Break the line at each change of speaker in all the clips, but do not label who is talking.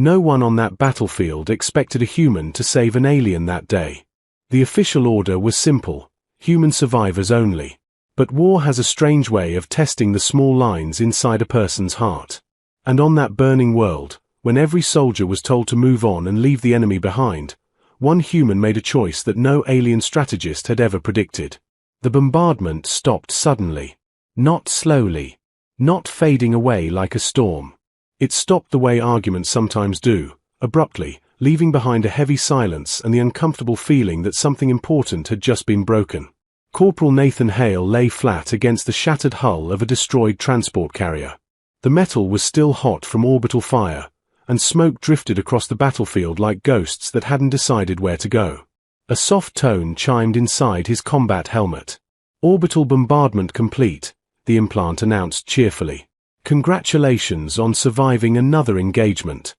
No one on that battlefield expected a human to save an alien that day. The official order was simple: human survivors only. But war has a strange way of testing the small lines inside a person's heart. And on that burning world, when every soldier was told to move on and leave the enemy behind, one human made a choice that no alien strategist had ever predicted. The bombardment stopped suddenly. Not slowly. Not fading away like a storm. It stopped the way arguments sometimes do, abruptly, leaving behind a heavy silence and the uncomfortable feeling that something important had just been broken. Corporal Nathan Hale lay flat against the shattered hull of a destroyed transport carrier. The metal was still hot from orbital fire, and smoke drifted across the battlefield like ghosts that hadn't decided where to go. A soft tone chimed inside his combat helmet. "Orbital bombardment complete," the implant announced cheerfully. "Congratulations on surviving another engagement."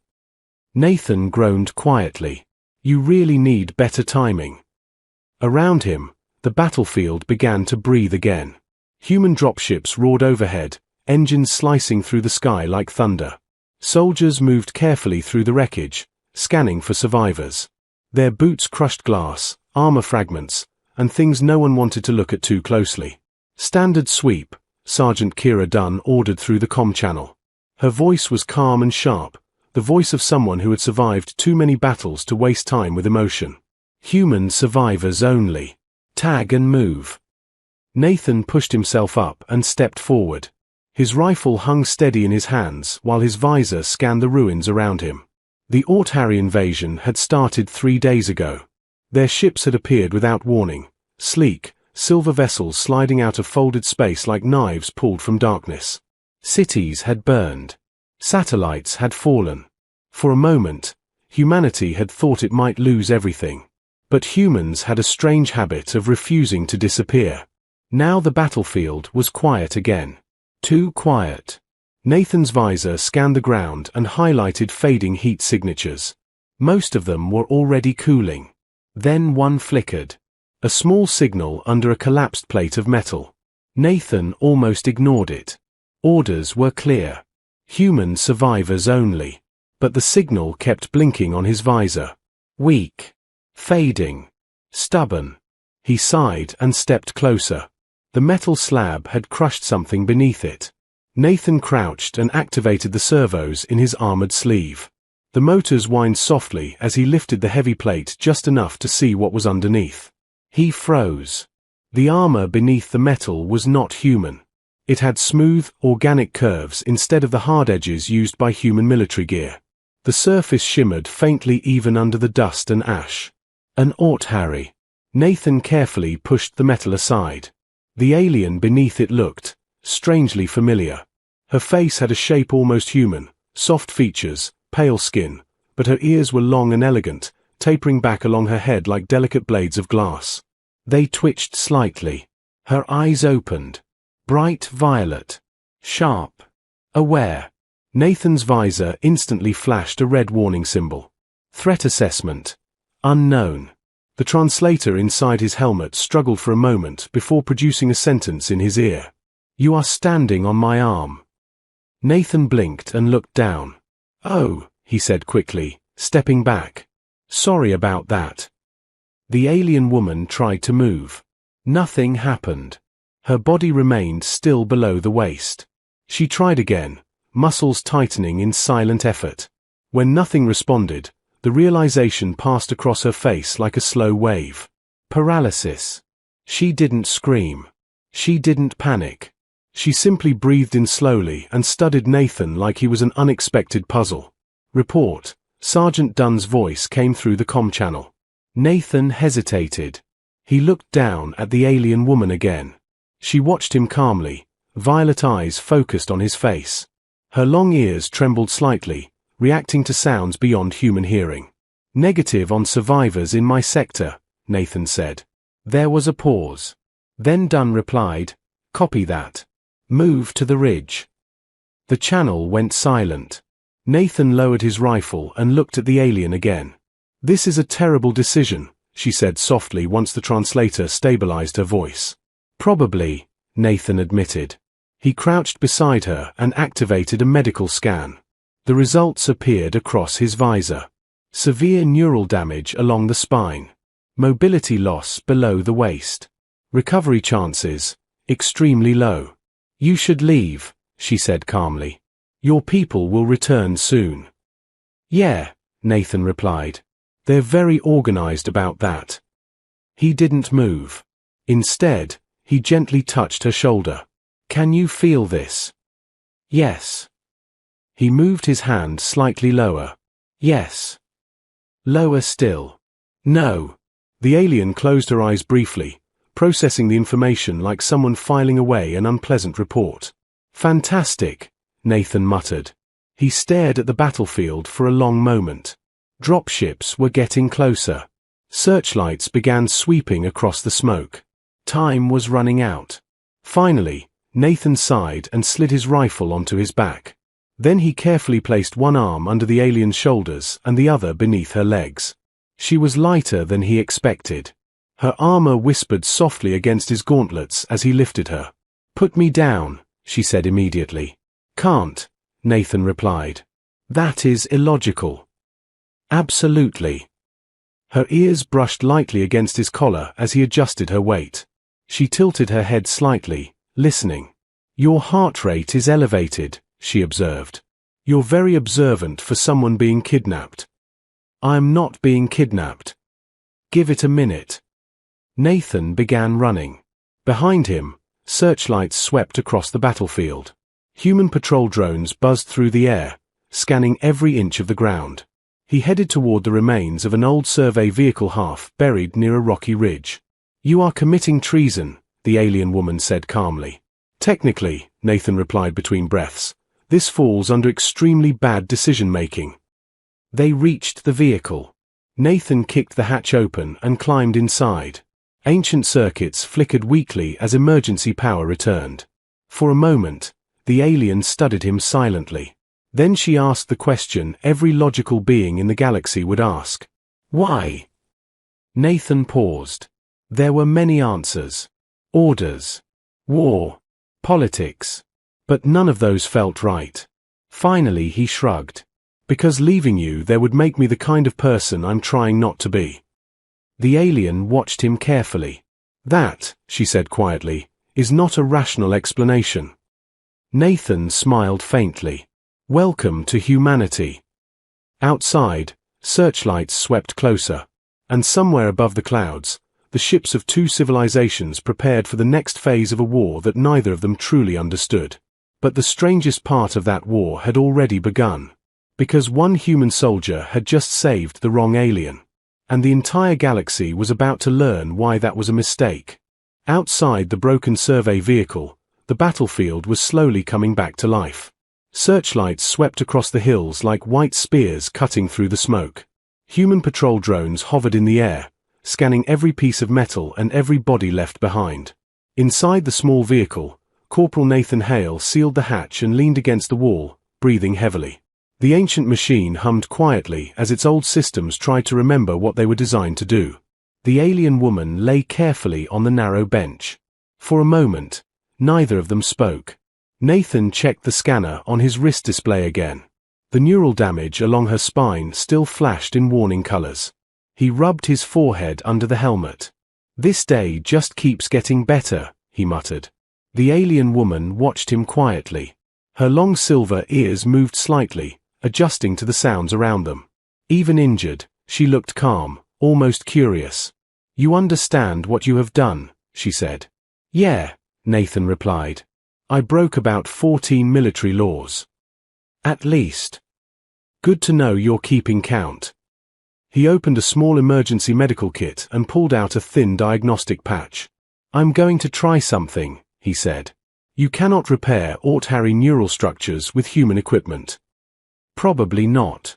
Nathan groaned quietly. "You really need better timing." Around him, the battlefield began to breathe again. Human dropships roared overhead, engines slicing through the sky like thunder. Soldiers moved carefully through the wreckage, scanning for survivors. Their boots crushed glass, armor fragments, and things no one wanted to look at too closely. "Standard sweep," Sergeant Kira Dunn ordered through the comm channel. Her voice was calm and sharp, the voice of someone who had survived too many battles to waste time with emotion. "Human survivors only. Tag and move." Nathan pushed himself up and stepped forward. His rifle hung steady in his hands while his visor scanned the ruins around him. The Authari invasion had started 3 days ago. Their ships had appeared without warning, sleek, silver vessels sliding out of folded space like knives pulled from darkness. Cities had burned. Satellites had fallen. For a moment, humanity had thought it might lose everything. But humans had a strange habit of refusing to disappear. Now the battlefield was quiet again. Too quiet. Nathan's visor scanned the ground and highlighted fading heat signatures. Most of them were already cooling. Then one flickered. A small signal under a collapsed plate of metal. Nathan almost ignored it. Orders were clear. Human survivors only. But the signal kept blinking on his visor. Weak. Fading. Stubborn. He sighed and stepped closer. The metal slab had crushed something beneath it. Nathan crouched and activated the servos in his armored sleeve. The motors whined softly as he lifted the heavy plate just enough to see what was underneath. He froze. The armor beneath the metal was not human. It had smooth, organic curves instead of the hard edges used by human military gear. The surface shimmered faintly even under the dust and ash. An Authari. Nathan carefully pushed the metal aside. The alien beneath it looked strangely familiar. Her face had a shape almost human, soft features, pale skin, but her ears were long and elegant, tapering back along her head like delicate blades of glass. They twitched slightly. Her eyes opened. Bright violet. Sharp. Aware. Nathan's visor instantly flashed a red warning symbol. Threat assessment. Unknown. The translator inside his helmet struggled for a moment before producing a sentence in his ear. "You are standing on my arm." Nathan blinked and looked down. "Oh," he said quickly, stepping back. "Sorry about that." The alien woman tried to move. Nothing happened. Her body remained still below the waist. She tried again, muscles tightening in silent effort. When nothing responded, the realization passed across her face like a slow wave. Paralysis. She didn't scream. She didn't panic. She simply breathed in slowly and studied Nathan like he was an unexpected puzzle. "Report." Sergeant Dunn's voice came through the comm channel. Nathan hesitated. He looked down at the alien woman again. She watched him calmly, violet eyes focused on his face. Her long ears trembled slightly, reacting to sounds beyond human hearing. "Negative on survivors in my sector," Nathan said. There was a pause. Then Dunn replied, "Copy that. Move to the ridge." The channel went silent. Nathan lowered his rifle and looked at the alien again. "This is a terrible decision," she said softly once the translator stabilized her voice. "Probably," Nathan admitted. He crouched beside her and activated a medical scan. The results appeared across his visor. Severe neural damage along the spine. Mobility loss below the waist. Recovery chances extremely low. You should leave, she said calmly. Your people will return soon. Yeah, Nathan replied. They're very organized about that. He didn't move. Instead, he gently touched her shoulder. Can you feel this? Yes. He moved his hand slightly lower. Yes. Lower still. No. The alien closed her eyes briefly, processing the information like someone filing away an unpleasant report. Fantastic, Nathan muttered. He stared at the battlefield for a long moment. Dropships were getting closer. Searchlights began sweeping across the smoke. Time was running out. Finally, Nathan sighed and slid his rifle onto his back. Then he carefully placed one arm under the alien's shoulders and the other beneath her legs. She was lighter than he expected. Her armor whispered softly against his gauntlets as he lifted her. Put me down, she said immediately. Can't, Nathan replied. That is illogical. Absolutely. Her ears brushed lightly against his collar as he adjusted her weight. She tilted her head slightly, listening. Your heart rate is elevated, she observed. You're very observant for someone being kidnapped. I'm not being kidnapped. Give it a minute. Nathan began running. Behind him, searchlights swept across the battlefield. Human patrol drones buzzed through the air, scanning every inch of the ground. He headed toward the remains of an old survey vehicle half buried near a rocky ridge. You are committing treason, the alien woman said calmly. Technically, Nathan replied between breaths, this falls under extremely bad decision-making. They reached the vehicle. Nathan kicked the hatch open and climbed inside. Ancient circuits flickered weakly as emergency power returned. For a moment, the alien studied him silently. Then she asked the question every logical being in the galaxy would ask. Why? Nathan paused. There were many answers. Orders. War. Politics. But none of those felt right. Finally he shrugged. Because leaving you there would make me the kind of person I'm trying not to be. The alien watched him carefully. That, she said quietly, is not a rational explanation. Nathan smiled faintly. Welcome to humanity. Outside, searchlights swept closer, and somewhere above the clouds, the ships of two civilizations prepared for the next phase of a war that neither of them truly understood. But the strangest part of that war had already begun. Because one human soldier had just saved the wrong alien, and the entire galaxy was about to learn why that was a mistake. Outside the broken survey vehicle, the battlefield was slowly coming back to life. Searchlights swept across the hills like white spears cutting through the smoke. Human patrol drones hovered in the air, scanning every piece of metal and every body left behind. Inside the small vehicle, Corporal Nathan Hale sealed the hatch and leaned against the wall, breathing heavily. The ancient machine hummed quietly as its old systems tried to remember what they were designed to do. The alien woman lay carefully on the narrow bench. For a moment, neither of them spoke. Nathan checked the scanner on his wrist display again. The neural damage along her spine still flashed in warning colors. He rubbed his forehead under the helmet. This day just keeps getting better, he muttered. The alien woman watched him quietly. Her long silver ears moved slightly, adjusting to the sounds around them. Even injured, she looked calm, almost curious. You understand what you have done, she said. Yeah, Nathan replied. I broke about 14 military laws. At least. Good to know you're keeping count. He opened a small emergency medical kit and pulled out a thin diagnostic patch. I'm going to try something, he said. You cannot repair Authari neural structures with human equipment. Probably not.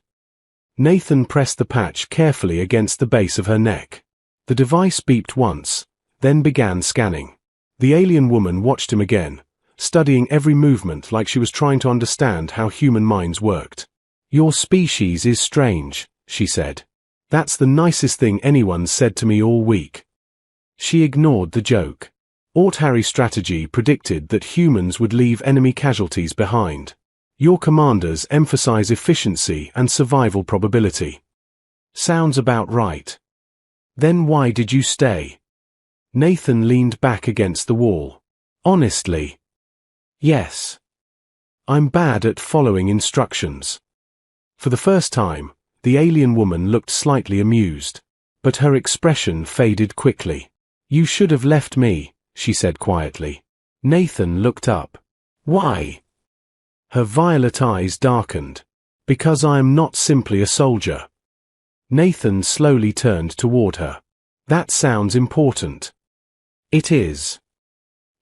Nathan pressed the patch carefully against the base of her neck. The device beeped once, then began scanning. The alien woman watched him again, studying every movement like she was trying to understand how human minds worked. Your species is strange, she said. That's the nicest thing anyone's said to me all week. She ignored the joke. Authari strategy predicted that humans would leave enemy casualties behind. Your commanders emphasize efficiency and survival probability. Sounds about right. Then why did you stay? Nathan leaned back against the wall. Honestly. Yes. I'm bad at following instructions. For the first time, the alien woman looked slightly amused, but her expression faded quickly. You should have left me, she said quietly. Nathan looked up. Why? Her violet eyes darkened. Because I am not simply a soldier. Nathan slowly turned toward her. That sounds important. It is.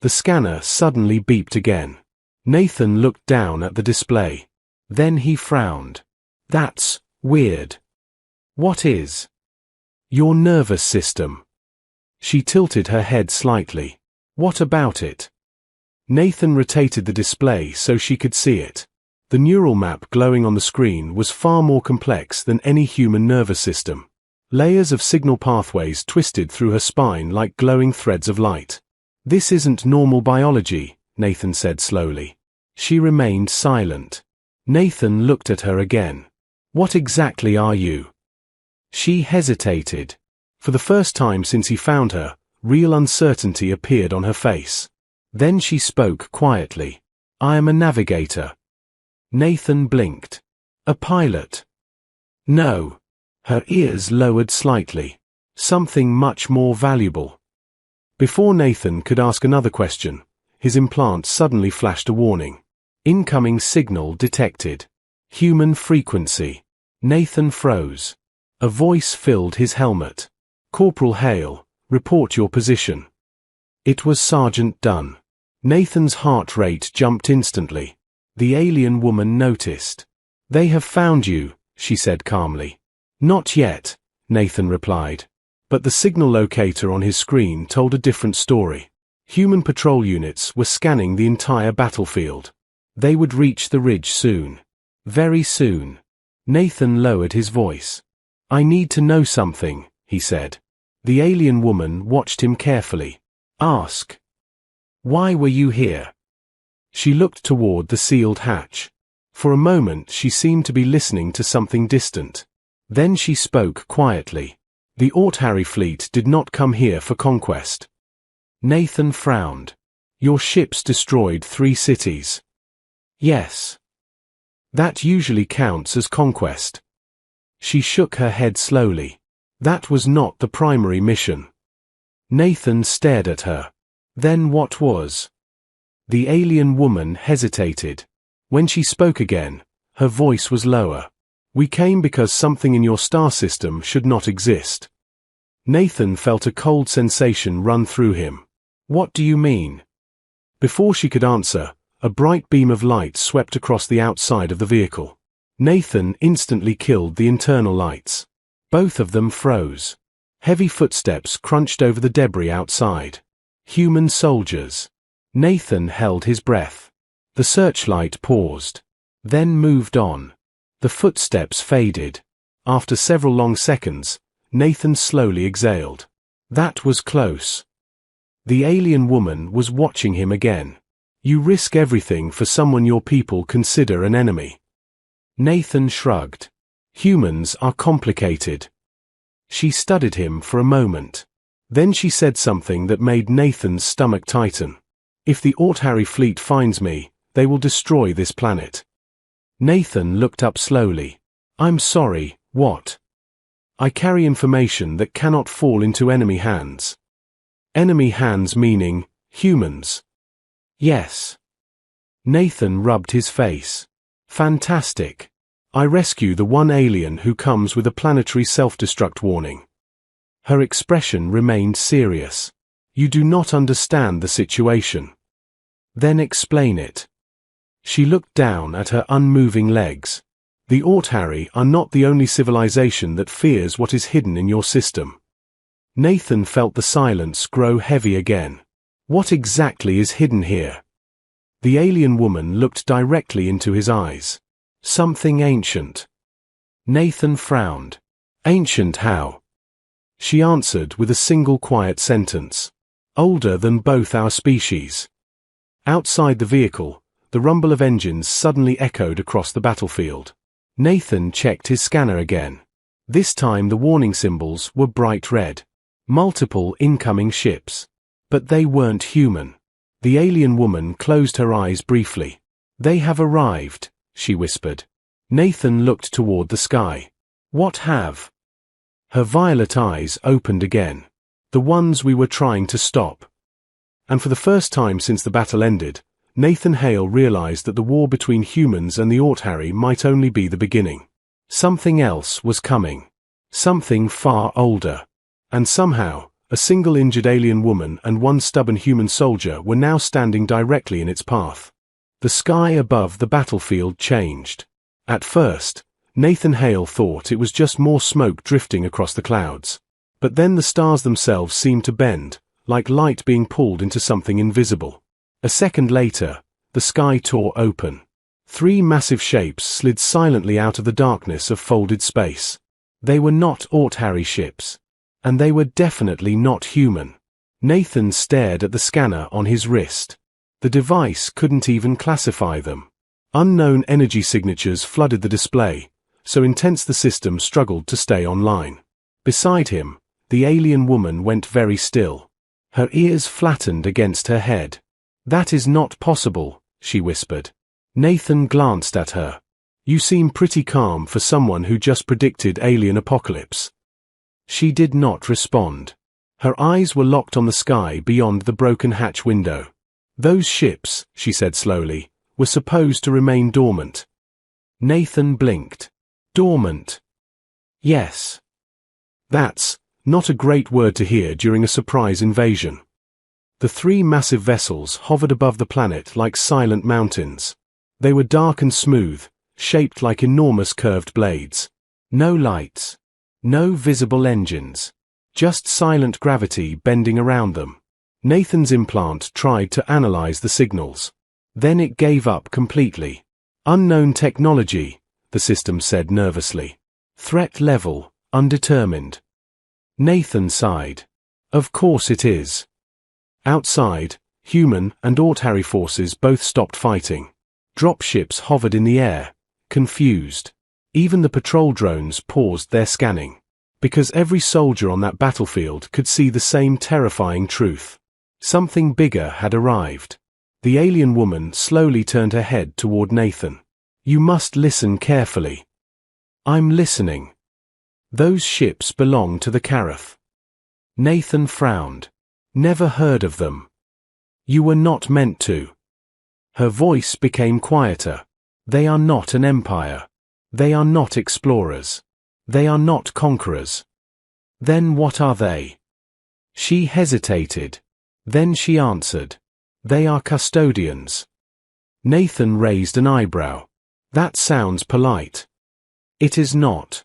The scanner suddenly beeped again. Nathan looked down at the display. Then he frowned. That's weird. What is? Your nervous system. She tilted her head slightly. What about it? Nathan rotated the display so she could see it. The neural map glowing on the screen was far more complex than any human nervous system. Layers of signal pathways twisted through her spine like glowing threads of light. This isn't normal biology, Nathan said slowly. She remained silent. Nathan looked at her again. What exactly are you? She hesitated. For the first time since he found her, real uncertainty appeared on her face. Then she spoke quietly. I am a navigator. Nathan blinked. A pilot? No. Her ears lowered slightly. Something much more valuable. Before Nathan could ask another question, his implant suddenly flashed a warning. Incoming signal detected. Human frequency. Nathan froze. A voice filled his helmet. Corporal Hale, report your position. It was Sergeant Dunn. Nathan's heart rate jumped instantly. The alien woman noticed. They have found you, she said calmly. Not yet, Nathan replied. But the signal locator on his screen told a different story. Human patrol units were scanning the entire battlefield. They would reach the ridge soon. Very soon. Nathan lowered his voice. I need to know something, he said. The alien woman watched him carefully. Ask. Why were you here? She looked toward the sealed hatch. For a moment she seemed to be listening to something distant. Then she spoke quietly. The Authari fleet did not come here for conquest. Nathan frowned. Your ships destroyed 3 cities. Yes. That usually counts as conquest. She shook her head slowly. That was not the primary mission. Nathan stared at her. Then what was? The alien woman hesitated. When she spoke again, her voice was lower. We came because something in your star system should not exist. Nathan felt a cold sensation run through him. What do you mean? Before she could answer, a bright beam of light swept across the outside of the vehicle. Nathan instantly killed the internal lights. Both of them froze. Heavy footsteps crunched over the debris outside. Human soldiers. Nathan held his breath. The searchlight paused. Then moved on. The footsteps faded. After several long seconds, Nathan slowly exhaled. That was close. The alien woman was watching him again. You risk everything for someone your people consider an enemy. Nathan shrugged. Humans are complicated. She studied him for a moment. Then she said something that made Nathan's stomach tighten. If the Authari fleet finds me, they will destroy this planet. Nathan looked up slowly. I'm sorry, what? I carry information that cannot fall into enemy hands. Enemy hands meaning humans. Yes. Nathan rubbed his face. Fantastic. I rescue the one alien who comes with a planetary self-destruct warning. Her expression remained serious. You do not understand the situation. Then explain it. She looked down at her unmoving legs. The Authari are not the only civilization that fears what is hidden in your system. Nathan felt the silence grow heavy again. What exactly is hidden here? The alien woman looked directly into his eyes. Something ancient. Nathan frowned. Ancient how? She answered with a single quiet sentence. Older than both our species. Outside the vehicle, The rumble of engines suddenly echoed across the battlefield. Nathan checked his scanner again. This time the warning symbols were bright red. Multiple incoming ships. But they weren't human. The alien woman closed her eyes briefly. "They have arrived," she whispered. Nathan looked toward the sky. "What have?" Her violet eyes opened again. "The ones we were trying to stop." And for the first time since the battle ended, Nathan Hale realized that the war between humans and the Authari might only be the beginning. Something else was coming. Something far older. And somehow, a single injured alien woman and one stubborn human soldier were now standing directly in its path. The sky above the battlefield changed. At first, Nathan Hale thought it was just more smoke drifting across the clouds. But then the stars themselves seemed to bend, like light being pulled into something invisible. A second later, the sky tore open. 3 massive shapes slid silently out of the darkness of folded space. They were not Authari ships. And they were definitely not human. Nathan stared at the scanner on his wrist. The device couldn't even classify them. Unknown energy signatures flooded the display, so intense the system struggled to stay online. Beside him, the alien woman went very still. Her ears flattened against her head. "That is not possible," she whispered. Nathan glanced at her. "You seem pretty calm for someone who just predicted alien apocalypse." She did not respond. Her eyes were locked on the sky beyond the broken hatch window. "Those ships," she said slowly, "were supposed to remain dormant." Nathan blinked. "Dormant?" "Yes." That's not a great word to hear during a surprise invasion. The 3 massive vessels hovered above the planet like silent mountains. They were dark and smooth, shaped like enormous curved blades. No lights. No visible engines. Just silent gravity bending around them. Nathan's implant tried to analyze the signals. Then it gave up completely. "Unknown technology," the system said nervously. "Threat level, undetermined." Nathan sighed. "Of course it is." Outside, human and Authari forces both stopped fighting. Dropships hovered in the air, confused. Even the patrol drones paused their scanning. Because every soldier on that battlefield could see the same terrifying truth. Something bigger had arrived. The alien woman slowly turned her head toward Nathan. "You must listen carefully." "I'm listening." "Those ships belong to the Karath." Nathan frowned. "Never heard of them." "You were not meant to." Her voice became quieter. "They are not an empire. They are not explorers. They are not conquerors." "Then what are they?" She hesitated. Then she answered. "They are custodians." Nathan raised an eyebrow. "That sounds polite." "It is not."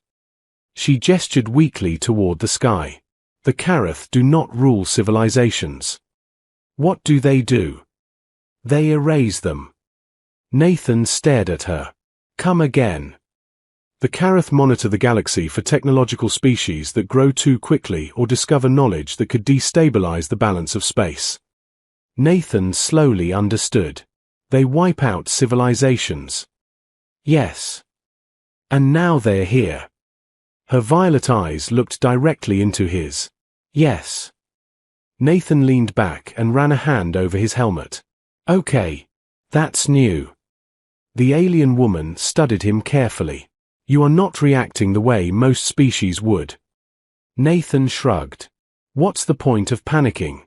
She gestured weakly toward the sky. "The Karath do not rule civilizations." "What do they do?" "They erase them." Nathan stared at her. "Come again." The Karath monitor the galaxy for technological species that grow too quickly or discover knowledge that could destabilize the balance of space. Nathan slowly understood. They wipe out civilizations. Yes. And now they're here. Her violet eyes looked directly into his. Yes. Nathan leaned back and ran a hand over his helmet. "Okay. That's new." The alien woman studied him carefully. "You are not reacting the way most species would." Nathan shrugged. "What's the point of panicking?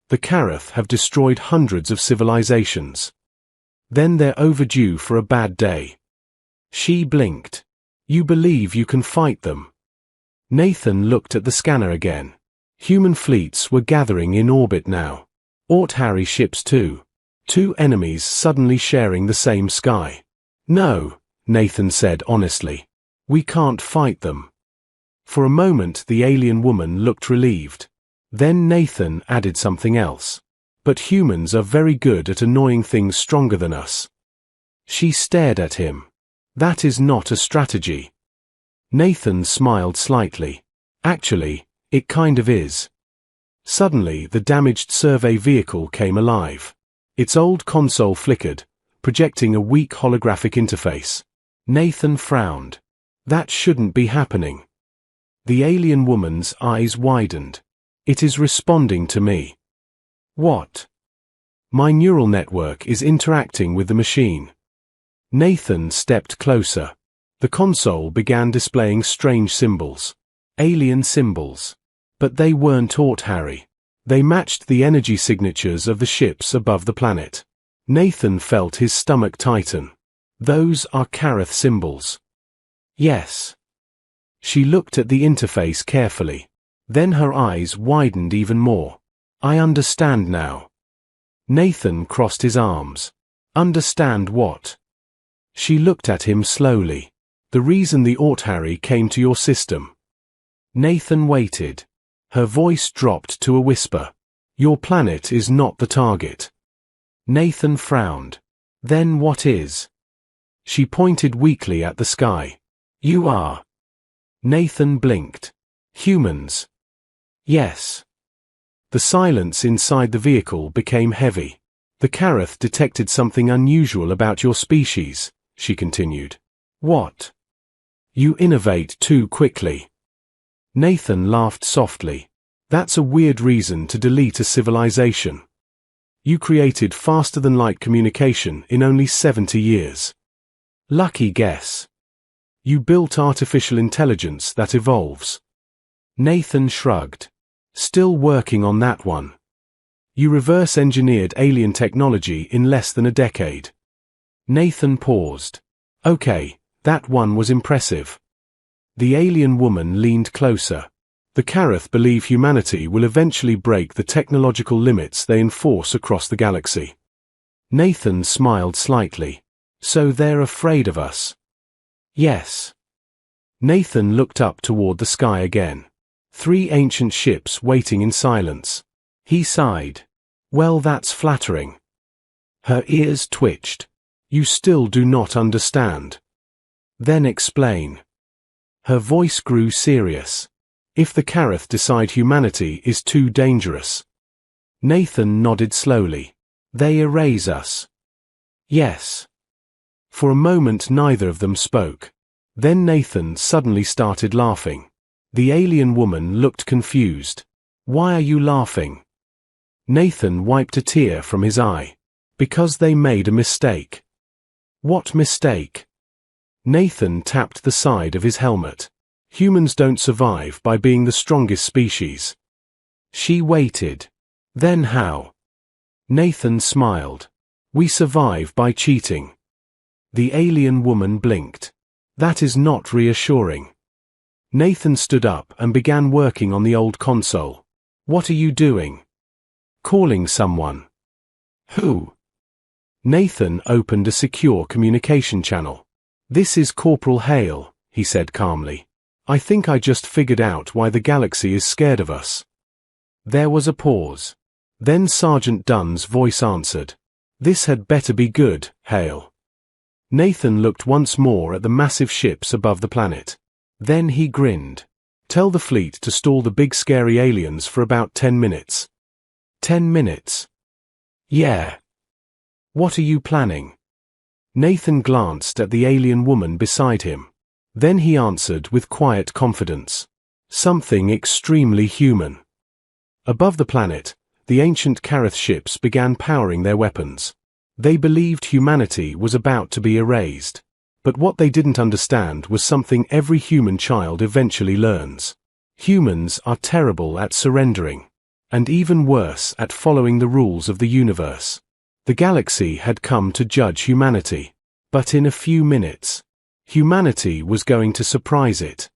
The Karath have destroyed hundreds of civilizations. Then they're overdue for a bad day." She blinked. "You believe you can fight them?" Nathan looked at the scanner again. Human fleets were gathering in orbit now. Authari ships too. 2 enemies suddenly sharing the same sky. "No," Nathan said honestly. "We can't fight them." For a moment the alien woman looked relieved. Then Nathan added something else. "But humans are very good at annoying things stronger than us." She stared at him. "That is not a strategy." Nathan smiled slightly. "Actually, it kind of is." Suddenly the damaged survey vehicle came alive. Its old console flickered, projecting a weak holographic interface. Nathan frowned. That shouldn't be happening. The alien woman's eyes widened. It is responding to me. What? My neural network is interacting with the machine. Nathan stepped closer. The console began displaying strange symbols. Alien symbols. But they weren't taught Harry. They matched the energy signatures of the ships above the planet. Nathan felt his stomach tighten. Those are Kareth symbols. Yes. She looked at the interface carefully. Then her eyes widened even more. I understand now. Nathan crossed his arms. Understand what? She looked at him slowly. The reason the Harry came to your system. Nathan waited. Her voice dropped to a whisper. Your planet is not the target. Nathan frowned. Then what is? She pointed weakly at the sky. You are. Nathan blinked. Humans. Yes. The silence inside the vehicle became heavy. The Kareth detected something unusual about your species, she continued. What? You innovate too quickly. Nathan laughed softly. That's a weird reason to delete a civilization. You created faster-than-light communication in only 70 years. Lucky guess. You built artificial intelligence that evolves. Nathan shrugged. Still working on that one. You reverse-engineered alien technology in less than a decade. Nathan paused. Okay, that one was impressive. The alien woman leaned closer. The Kareth believe humanity will eventually break the technological limits they enforce across the galaxy. Nathan smiled slightly. So they're afraid of us? Yes. Nathan looked up toward the sky again. 3 ancient ships waiting in silence. He sighed. Well, that's flattering. Her ears twitched. You still do not understand. Then explain. Her voice grew serious. If the Kareth decide humanity is too dangerous. Nathan nodded slowly. They erase us. Yes. For a moment neither of them spoke. Then Nathan suddenly started laughing. The alien woman looked confused. Why are you laughing? Nathan wiped a tear from his eye. Because they made a mistake. What mistake? Nathan tapped the side of his helmet. Humans don't survive by being the strongest species. She waited. Then how? Nathan smiled. We survive by cheating. The alien woman blinked. That is not reassuring. Nathan stood up and began working on the old console. What are you doing? Calling someone. Who? Nathan opened a secure communication channel. This is Corporal Hale, he said calmly. I think I just figured out why the galaxy is scared of us. There was a pause. Then Sergeant Dunn's voice answered. This had better be good, Hale. Nathan looked once more at the massive ships above the planet. Then he grinned. Tell the fleet to stall the big scary aliens for about 10 minutes. 10 minutes? Yeah. What are you planning? Nathan glanced at the alien woman beside him. Then he answered with quiet confidence. Something extremely human. Above the planet, the ancient Kareth ships began powering their weapons. They believed humanity was about to be erased. But what they didn't understand was something every human child eventually learns. Humans are terrible at surrendering. And even worse at following the rules of the universe. The galaxy had come to judge humanity. But in a few minutes, humanity was going to surprise it.